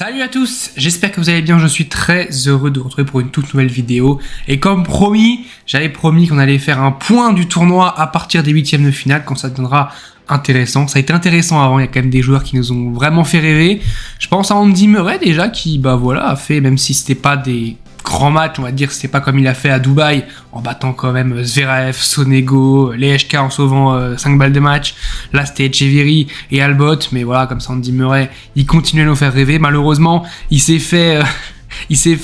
Salut à tous, j'espère que vous allez bien, je suis très heureux de vous retrouver pour une toute nouvelle vidéo. Et comme promis, j'avais promis qu'on allait faire un point du tournoi à partir des huitièmes de finale quand ça deviendra intéressant. Ça a été intéressant avant, il y a quand même des joueurs qui nous ont vraiment fait rêver. Je pense à Andy Murray déjà qui a fait, même si c'était pas des grands matchs, on va dire, c'était pas comme il a fait à Dubaï, en battant quand même Zverev, Sonego, Lehechka en sauvant 5 balles de match. Là c'était Etcheverry et Albot, mais voilà, comme ça Andy Murray, il continue à nous faire rêver. Malheureusement, il s'est fait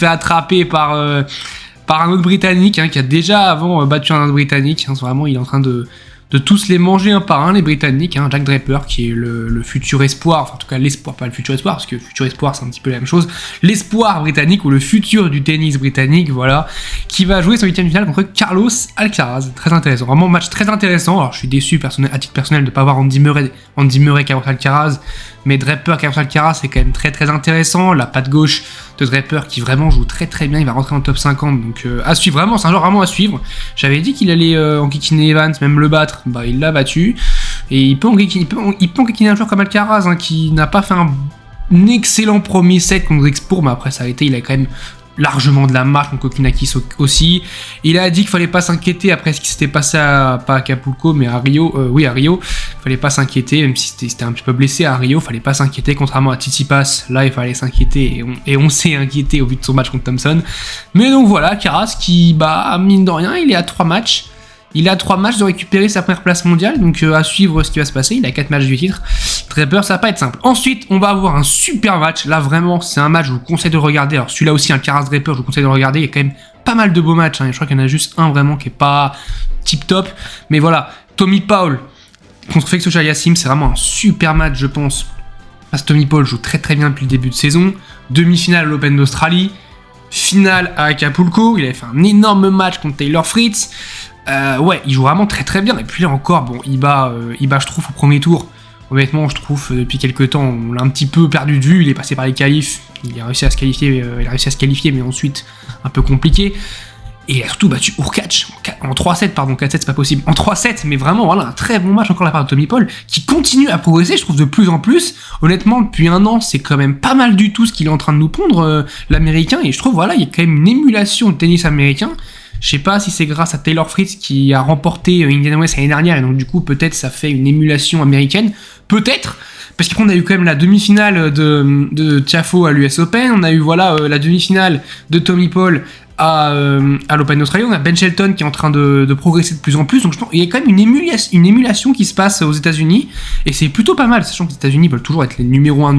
attraper par un autre Britannique, qui a déjà avant battu un autre Britannique. Vraiment, il est en train de tous les manger un par un, les Britanniques. Jack Draper, qui est le futur espoir, enfin en tout cas l'espoir, pas le futur espoir, parce que le futur espoir c'est un petit peu la même chose, l'espoir britannique, ou le futur du tennis britannique, voilà, qui va jouer son 8ème de finale contre Carlos Alcaraz. Très intéressant, vraiment match très intéressant. Alors je suis déçu à titre personnel de ne pas avoir Andy Murray Carlos Alcaraz, mais Draper Carlos Alcaraz c'est quand même très très intéressant. La patte gauche de Draper qui vraiment joue très très bien, il va rentrer en top 50, donc à suivre, vraiment, c'est un joueur vraiment à suivre. J'avais dit qu'il allait enquiquiner Evans, même le battre, il l'a battu, et il peut enquiquiner un joueur comme Alcaraz, qui n'a pas fait un excellent premier set contre Expour, mais après ça a été, il a quand même largement de la marche contre Kokinakis aussi. Il a dit qu'il fallait pas s'inquiéter après ce qui s'était passé pas à Acapulco mais à Rio, à Rio, il fallait pas s'inquiéter, même si c'était un petit peu blessé à Rio, il fallait pas s'inquiéter, contrairement à Tsitsipas, là il fallait s'inquiéter, et on s'est inquiété au vu de son match contre Thompson. Mais donc voilà, Alcaraz qui, mine de rien, il est à 3 matchs. Il a 3 matchs de récupérer sa première place mondiale, donc à suivre ce qui va se passer. Il a 4 matchs du titre. Très peur, ça va pas être simple. Ensuite, on va avoir un super match. Là, vraiment, c'est un match que je vous conseille de regarder. Alors, celui-là aussi, un Alcaraz Draper, je vous conseille de regarder. Il y a quand même pas mal de beaux matchs. Je crois qu'il y en a juste un vraiment qui est pas tip top. Mais voilà, Tommy Paul contre Felix Auger-Aliassime, c'est vraiment un super match, je pense. Parce que Tommy Paul joue très très bien depuis le début de saison. Demi-finale à l'Open d'Australie. Finale à Acapulco. Il avait fait un énorme match contre Taylor Fritz. Il joue vraiment très très bien. Et puis là encore, il bat, je trouve, au premier tour. Honnêtement, je trouve, depuis quelques temps, on l'a un petit peu perdu de vue. Il est passé par les qualifs. Il a réussi à se qualifier, mais ensuite, un peu compliqué. Et il a surtout battu Hurkacz en 3-7, 4-7 c'est pas possible. En 3-7, mais vraiment, voilà, un très bon match encore de la part de Tommy Paul, qui continue à progresser, je trouve, de plus en plus. Honnêtement, depuis un an, c'est quand même pas mal du tout ce qu'il est en train de nous pondre, l'américain. Et je trouve, voilà, il y a quand même une émulation de tennis américain. Je sais pas si c'est grâce à Taylor Fritz qui a remporté Indian Wells l'année dernière, et donc du coup peut-être ça fait une émulation américaine, peut-être, parce qu'après on a eu quand même la demi-finale de Tiafoe à l'US Open, on a eu la demi-finale de Tommy Paul à l'Open d'Australie, on a Ben Shelton qui est en train de progresser de plus en plus, donc je pense qu'il y a quand même une émulation qui se passe aux États-Unis, et c'est plutôt pas mal, sachant que les États-Unis veulent toujours être les numéro 1.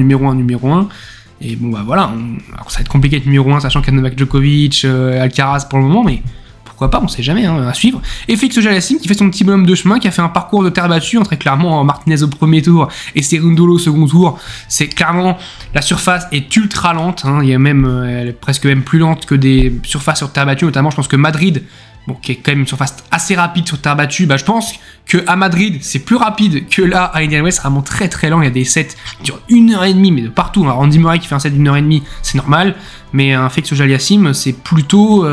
Et bon alors ça va être compliqué d'être numéro 1, sachant qu'il y a Novak Djokovic, Alcaraz pour le moment, mais pourquoi pas, on sait jamais, à suivre. Et Felix Auger-Aliassime qui fait son petit bonhomme de chemin, qui a fait un parcours de terre battue, très clairement Martinez au premier tour et Cerundolo au second tour. C'est clairement, la surface est ultra lente, il y a même, elle est presque même plus lente que des surfaces sur terre battue, notamment je pense que Madrid, qui est quand même une surface assez rapide sur terre battue, je pense qu'à Madrid c'est plus rapide que là à Indian Wells, c'est vraiment très très lent. Il y a des sets qui durent 1h30, mais de partout. Alors Andy Murray qui fait un set d'1h30, c'est normal, mais un Felix Auger-Aliassime c'est plutôt,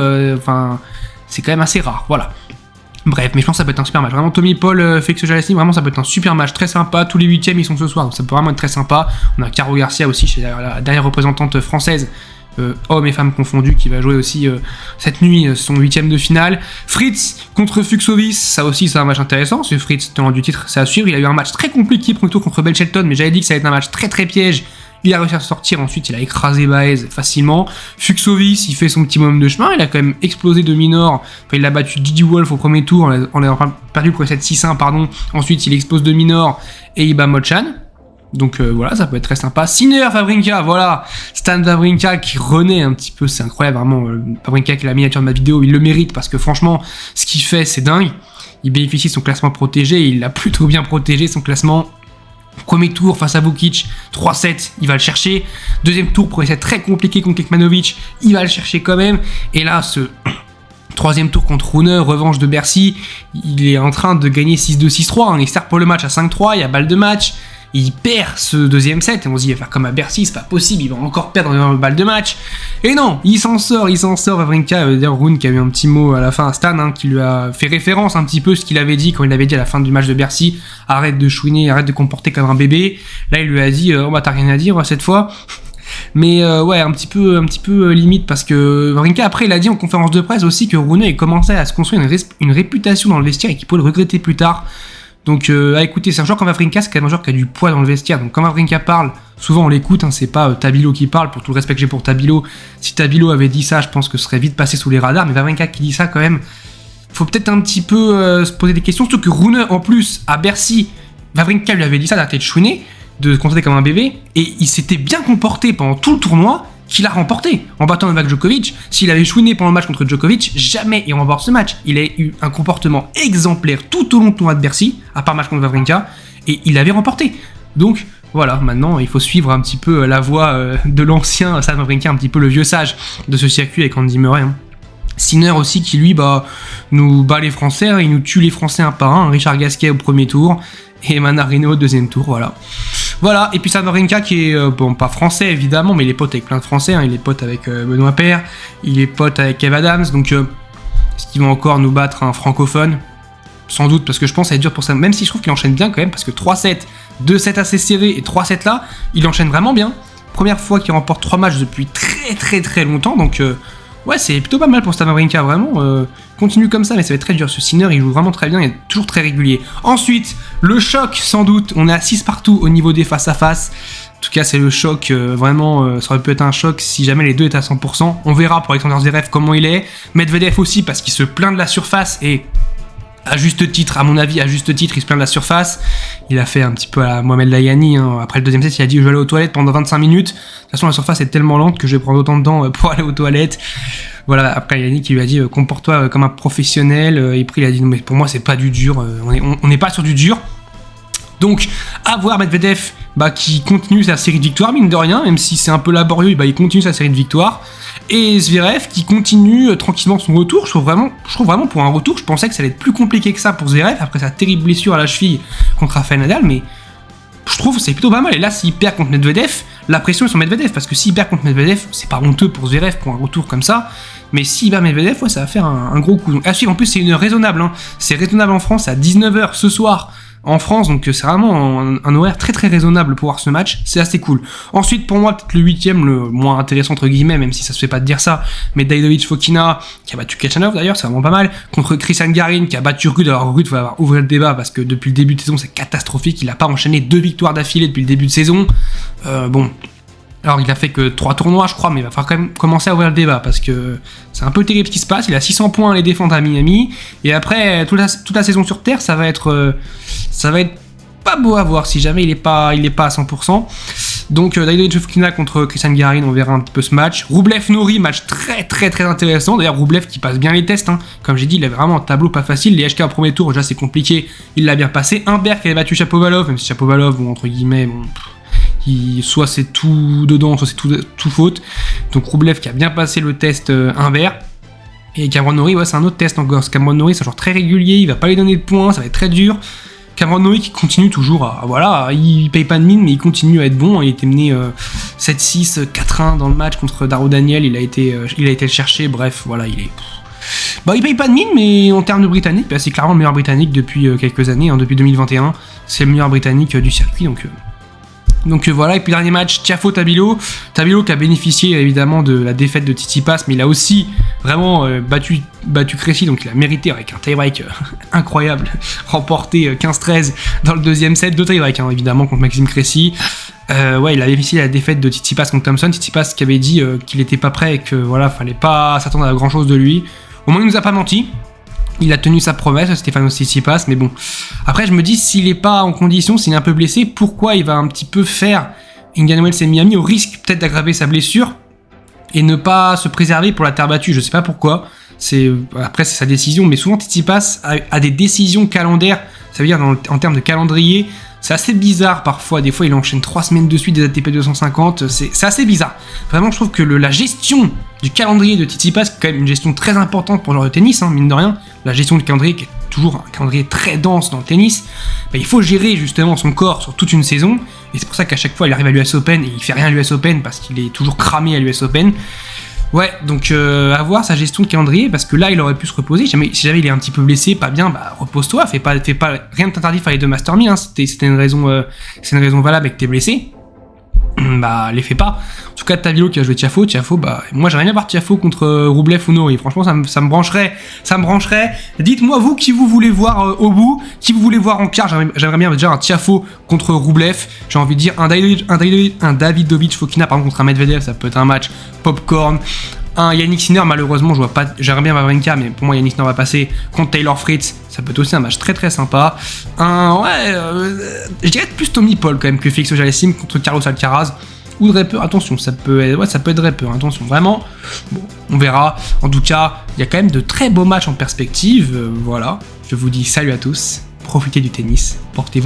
c'est quand même assez rare, voilà. Bref, mais je pense que ça peut être un super match. Vraiment, Tommy Paul, Felix Auger-Aliassime, vraiment ça peut être un super match, très sympa. Tous les 8e ils sont ce soir, donc ça peut vraiment être très sympa. On a Caro Garcia aussi, chez la dernière représentante française, hommes et femmes confondus, qui va jouer aussi cette nuit son 8e de finale. Fritz contre Fuxovic, ça aussi c'est un match intéressant, parce que Fritz, tenant du titre, c'est à suivre. Il a eu un match très compliqué pour le tour contre Ben Shelton, mais j'avais dit que ça allait être un match très très piège. Il a réussi à sortir, ensuite il a écrasé Baez facilement. Fuxovic, il fait son petit moment de chemin, il a quand même explosé de Minor, il a battu Didi Wolf au premier tour, en ayant perdu le premier set 6-1, ensuite il explose de Minor et il bat Mochan. Donc voilà, ça peut être très sympa. Sinner, Wawrinka, voilà, Stan Wawrinka qui renaît un petit peu, c'est incroyable, vraiment. Wawrinka qui est la miniature de ma vidéo, il le mérite parce que franchement, ce qu'il fait, c'est dingue. Il bénéficie de son classement protégé, il a plutôt bien protégé son classement. Premier tour face à Vukic, 3-7, il va le chercher. Deuxième tour, premier set très compliqué contre Kekmanovic, il va le chercher quand même. Et là, ce troisième tour contre Rune, revanche de Bercy, il est en train de gagner 6-2, 6-3. Il sert pour le match à 5-3, il y a balle de match. Il perd ce deuxième set et on se dit, il va faire comme à Bercy, c'est pas possible, il va encore perdre une balle de match. Et non, il s'en sort, Wawrinka. D'ailleurs, Rune qui a eu un petit mot à la fin à Stan, qui lui a fait référence un petit peu ce qu'il avait dit quand il avait dit à la fin du match de Bercy, arrête de chouiner, arrête de comporter comme un bébé. Là, il lui a dit, t'as rien à dire cette fois. Mais ouais, un petit peu limite parce que Wawrinka après il a dit en conférence de presse aussi que Rooney commençait à se construire une réputation dans le vestiaire et qu'il pourrait le regretter plus tard. Donc à écouter, c'est un joueur comme Wawrinka, c'est quand même un joueur qui a du poids dans le vestiaire. Donc quand Wawrinka parle, souvent on l'écoute, hein, c'est pas Tabilo qui parle, pour tout le respect que j'ai pour Tabilo. Si Tabilo avait dit ça, je pense que ce serait vite passé sous les radars, mais Wawrinka qui dit ça quand même, faut peut-être un petit peu se poser des questions, surtout que Rooney en plus, à Bercy, Wawrinka lui avait dit ça d'arrêter de chouiner, de se comporter comme un bébé, et il s'était bien comporté pendant tout le tournoi, qu'il a remporté en battant Novak Djokovic. S'il avait chouiné pendant le match contre Djokovic, jamais il remporte ce match. Il a eu un comportement exemplaire tout au long du tournoi de Bercy, à part le match contre Wawrinka, et il avait remporté. Donc voilà, maintenant il faut suivre un petit peu la voie de l'ancien Stan Wawrinka, un petit peu le vieux sage de ce circuit avec Andy Murray. Hein. Sinner aussi qui lui nous bat les Français, hein, il nous tue les Français un par un, Richard Gasquet au premier tour et Manarino au deuxième tour, voilà, et puis Stan Wawrinka qui est, pas français évidemment, mais il est pote avec plein de Français, hein, il est pote avec Benoît Paire, il est pote avec Kev Adams, donc est-ce qu'il va encore nous battre un francophone ? Sans doute, parce que je pense que ça va être dur pour ça, même si je trouve qu'il enchaîne bien quand même, parce que 3-7, 2-7 assez serrés et 3-7 là, il enchaîne vraiment bien. Première fois qu'il remporte 3 matchs depuis très très très longtemps, donc ouais, c'est plutôt pas mal pour Stan Wawrinka, vraiment. Continue comme ça, mais ça va être très dur. Ce Sinner, il joue vraiment très bien, il est toujours très régulier. Ensuite, le choc, sans doute. On est à 6 partout au niveau des face-à-face. En tout cas, c'est le choc, vraiment, ça aurait pu être un choc si jamais les deux étaient à 100%. On verra pour Alexander Zverev comment il est. Medvedev aussi, parce qu'il se plaint de la surface et... à juste titre, à mon avis, il se plaint de la surface. Il a fait un petit peu à Mohamed Layani. Hein. Après le deuxième set, il a dit je vais aller aux toilettes pendant 25 minutes. De toute façon, la surface est tellement lente que je vais prendre autant de temps pour aller aux toilettes. Voilà, après Layani qui lui a dit comporte-toi comme un professionnel. Et puis il a dit non, mais pour moi, c'est pas du dur. On n'est pas sur du dur. Donc, à voir Medvedev qui continue sa série de victoires, mine de rien, même si c'est un peu laborieux, il continue sa série de victoires. Et Zverev qui continue tranquillement son retour. Je trouve vraiment pour un retour, je pensais que ça allait être plus compliqué que ça pour Zverev après sa terrible blessure à la cheville contre Rafael Nadal, mais je trouve que c'est plutôt pas mal. Et là, s'il perd contre Medvedev, la pression est sur Medvedev, parce que s'il perd contre Medvedev, c'est pas honteux pour Zverev pour un retour comme ça. Mais s'il bat Medvedev, ouais, ça va faire un gros coup. Donc à suivre, en plus c'est une heure raisonnable, hein. C'est raisonnable en France, à 19h ce soir en France, donc c'est vraiment un horaire très très raisonnable pour voir ce match, c'est assez cool. Ensuite pour moi peut-être le 8ème, le moins intéressant entre guillemets, même si ça se fait pas de dire ça, mais Davidovich Fokina qui a battu Kachanov d'ailleurs, c'est vraiment pas mal, contre Christian Garin qui a battu Ruud. Alors Ruud va ouvrir le débat parce que depuis le début de saison c'est catastrophique, il a pas enchaîné 2 victoires d'affilée depuis le début de saison, alors il a fait que 3 tournois je crois, mais il va falloir quand même commencer à ouvrir le débat parce que c'est un peu terrible ce qui se passe. Il a 600 points à les défendre à Miami, et après toute la saison sur Terre ça va être pas beau à voir si jamais il est pas à 100%. Donc Davidovich Fokina contre Christian Garin, on verra un petit peu ce match. Rublev-Norrie, match très très très intéressant. D'ailleurs Rublev qui passe bien les tests, hein. Comme j'ai dit, il avait vraiment un tableau pas facile. Les HK au premier tour déjà c'est compliqué, il l'a bien passé. Humbert qui avait battu Shapovalov, même si Shapovalov entre guillemets soit c'est tout dedans, soit c'est tout faute. Donc Rublev qui a bien passé le test Humbert. Et Cameron Norrie, ouais, c'est un autre test encore. Cameron Norrie, c'est un joueur très régulier, il va pas lui donner de points, ça va être très dur. Cameron Norrie qui continue toujours il paye pas de mine, mais il continue à être bon. Il était mené 7-6, 4-1 dans le match contre Darro Daniel, il a été le chercher. Bref, voilà, il paye pas de mine, mais en termes de britannique, c'est clairement le meilleur britannique depuis quelques années, hein, depuis 2021. C'est le meilleur britannique du circuit, donc voilà. Et puis dernier match, Tiafoe-Tabilo qui a bénéficié évidemment de la défaite de Tsitsipas, mais il a aussi vraiment battu Cressy, donc il a mérité avec un tie-break incroyable, remporté 15-13 dans le deuxième set, 2 tie-break évidemment contre Maxime Cressy. Il a bénéficié de la défaite de Tsitsipas contre Thompson. Tsitsipas qui avait dit qu'il était pas prêt et que fallait pas s'attendre à grand chose de lui. Au moins il nous a pas menti. Il a tenu sa promesse, Stefanos Tsitsipas, mais bon. Après, je me dis, s'il est pas en condition, s'il est un peu blessé, pourquoi il va un petit peu faire Indian Wells et Miami au risque peut-être d'aggraver sa blessure et ne pas se préserver pour la terre battue? Je sais pas pourquoi. Après, c'est sa décision, mais souvent Tsitsipas a des décisions calendaires, ça veut dire en termes de calendrier, c'est assez bizarre parfois. Des fois, il enchaîne 3 semaines de suite des ATP 250, c'est assez bizarre. Vraiment, je trouve que la gestion du calendrier de Tsitsipas, c'est quand même une gestion très importante pour le joueur de tennis, hein, mine de rien. La gestion du calendrier qui est toujours un calendrier très dense dans le tennis, il faut gérer justement son corps sur toute une saison, et c'est pour ça qu'à chaque fois il arrive à l'US Open et il fait rien à l'US Open parce qu'il est toujours cramé à l'US Open. Ouais, donc à voir sa gestion de calendrier, parce que là il aurait pu se reposer. Si jamais il est un petit peu blessé, pas bien, repose-toi, fais pas rien de t'interdit de faire les 2 Master 1000, hein, c'est une raison valable et que t'es blessé. bah les fait pas. En tout cas, Tavilo qui a joué Tiafoe, bah moi j'aimerais bien voir Tiafoe contre Roublev ou Norrie. Franchement, ça me brancherait. Dites-moi vous qui vous voulez voir au bout, qui vous voulez voir en quart. J'aimerais bien déjà un Tiafoe contre Roublev. J'ai envie de dire un Davidovic Fokina par exemple contre un Medvedev, ça peut être un match popcorn. Un Yannick Sinner, malheureusement, je vois pas. J'aimerais bien Wawrinka, mais pour moi, Yannick Sinner va passer contre Taylor Fritz. Ça peut être aussi un match très très sympa. Je dirais plus Tommy Paul quand même que Félix Auger-Aliassime contre Carlos Alcaraz ou Draper. Attention, ça peut être Draper. Attention, vraiment. Bon, on verra. En tout cas, il y a quand même de très beaux matchs en perspective. Voilà. Je vous dis salut à tous. Profitez du tennis. Portez-vous.